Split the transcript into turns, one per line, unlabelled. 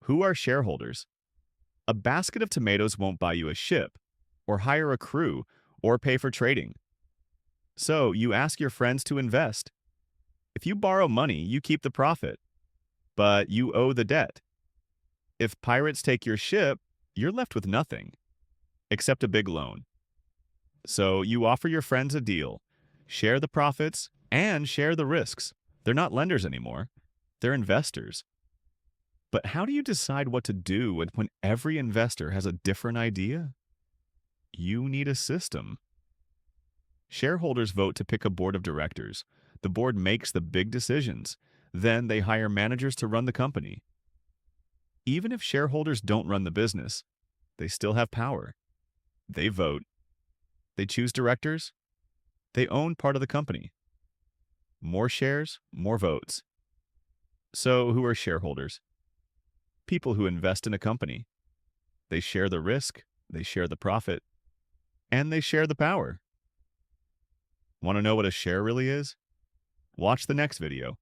Who are shareholders? A basket of tomatoes won't buy you a ship, or hire a crew, or pay for trading. So you ask your friends to invest. If you borrow money, you keep the profit, but you owe the debt. If pirates take your ship, you're left with nothing, except a big loan. So you offer your friends a deal, share the profits, and share the risks. They're not lenders anymore, they're investors. But how do you decide what to do when every investor has a different idea? You need a system. Shareholders vote to pick a board of directors. The board makes the big decisions. Then they hire managers to run the company. Even if shareholders don't run the business, they still have power. They vote. They choose directors. They own part of the company. More shares, more votes. So who are shareholders? People who invest in a company. They share the risk, they share the profit, and they share the power. Want to know what a share really is? Watch the next video.